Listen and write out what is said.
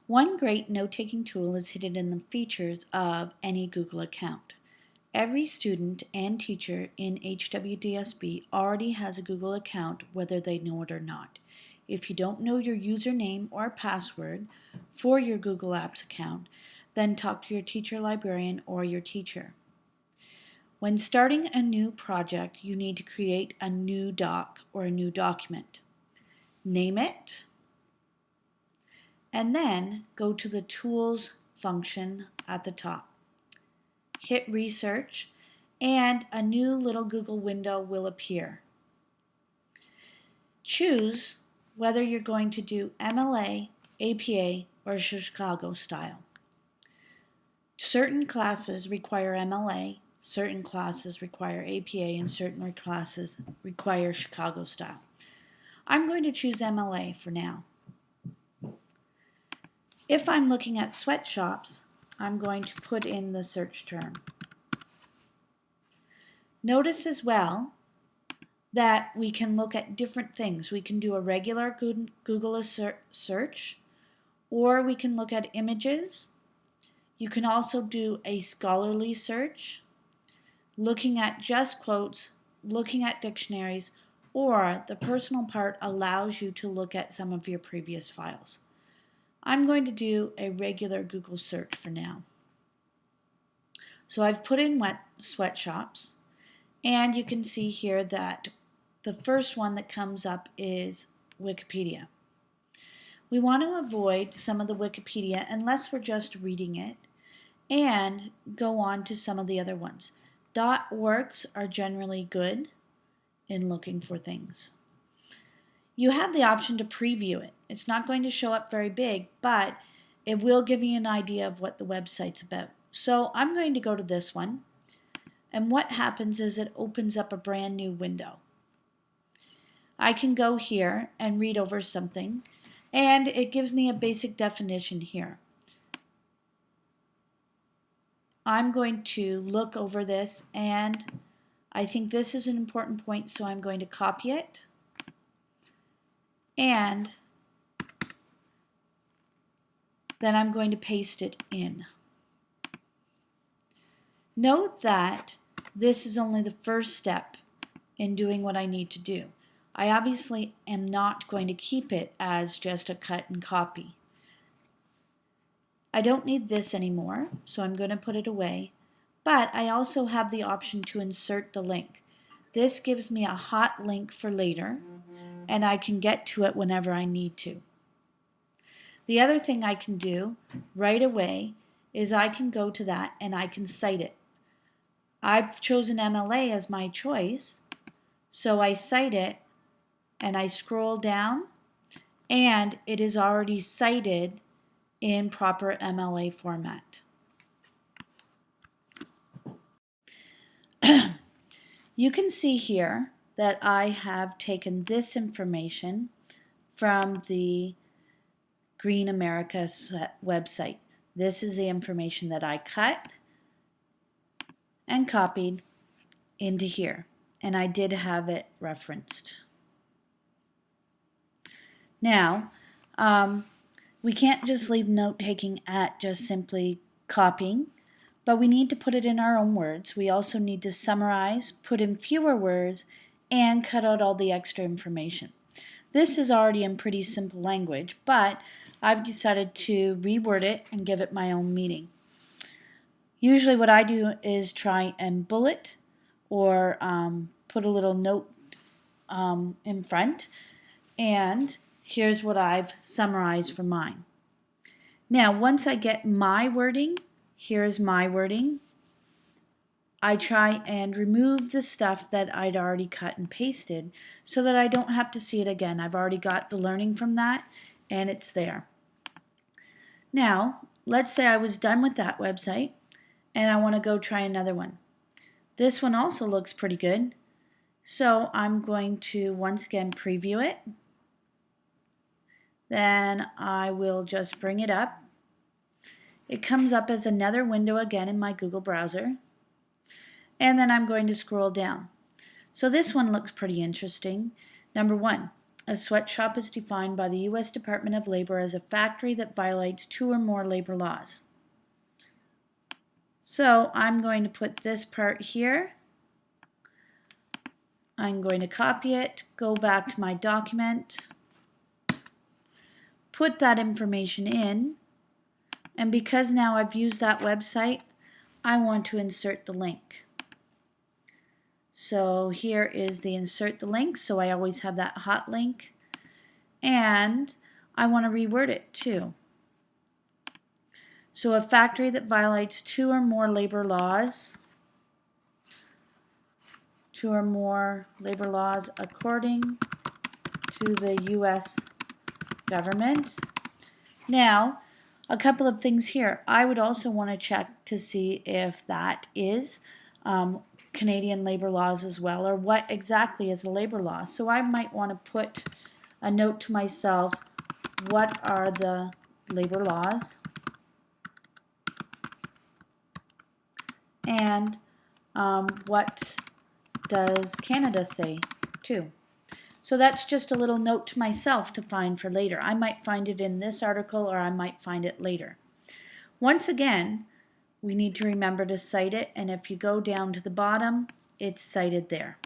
One great note-taking tool is hidden in the features of any Google account. Every student and teacher in HWDSB already has a Google account, whether they know it or not. If you don't know your username or password for your Google Apps account, then talk to your teacher librarian or your teacher. When starting a new project, you need to create a new doc or a new document. Name it, and then go to the Tools function at the top. Hit Research, and a new little Google window will appear. Choose whether you're going to do MLA, APA, or Chicago style. Certain classes require MLA, certain classes require APA, and certain classes require Chicago style. I'm going to choose MLA for now. If I'm looking at sweatshops, I'm going to put in the search term. Notice as well that we can look at different things. We can do a regular Google search, or we can look at images. You can also do a scholarly search, looking at just quotes, looking at dictionaries, or the personal part allows you to look at some of your previous files. I'm going to do a regular Google search for now. So I've put in sweatshops, and you can see here that the first one that comes up is Wikipedia. We want to avoid some of the Wikipedia unless we're just reading it and go on to some of the other ones. .orgs are generally good in looking for things. You have the option to preview it. It's not going to show up very big, but it will give you an idea of what the website's about. So I'm going to go to this one, and what happens is it opens up a brand new window. I can go here and read over something, and it gives me a basic definition here. I'm going to look over this, and I think this is an important point, so I'm going to copy it, and then I'm going to paste it in. Note that this is only the first step in doing what I need to do. I obviously am not going to keep it as just a cut and copy. I don't need this anymore, so I'm going to put it away, but I also have the option to insert the link. This gives me a hot link for later, and I can get to it whenever I need to. The other thing I can do right away is I can go to that and I can cite it. I've chosen MLA as my choice, so I cite it and I scroll down, and it is already cited in proper MLA format. You can see here that I have taken this information from the Green America website. This is the information that I cut and copied into here, and I did have it referenced. Now, we can't just leave note-taking at just simply copying, but we need to put it in our own words. We also need to summarize, put in fewer words, and cut out all the extra information. This is already in pretty simple language, but I've decided to reword it and give it my own meaning. Usually what I do is try and bullet or put a little note in front, and here's what I've summarized for mine. Now, once I get my wording, here's my wording. I try and remove the stuff that I'd already cut and pasted so that I don't have to see it again. I've already got the learning from that, and it's there. Now, let's say I was done with that website and I want to go try another one. This one also looks pretty good, so I'm going to once again preview it. Then I will just bring it up. It comes up as another window again in my Google browser, and then I'm going to scroll down. So this one looks pretty interesting. Number one, A sweatshop is defined by the U.S. Department of Labor as a factory that violates 2 or more labor laws. So I'm going to put this part here. I'm going to copy it, go back to my document, put that information in, and because now I've used that website, I want to insert the link. So here is the insert the link, so I always have that hot link, and I want to reword it too. So a factory that violates 2 or more labor laws, 2 or more labor laws according to the U.S. government. Now, a couple of things here. I would also want to check to see if that is Canadian labor laws as well, or what exactly is a labor law. So I might want to put a note to myself, what are the labor laws? And what does Canada say too? So that's just a little note to myself to find for later. I might find it in this article or I might find it later. Once again, we need to remember to cite it, and if you go down to the bottom, it's cited there.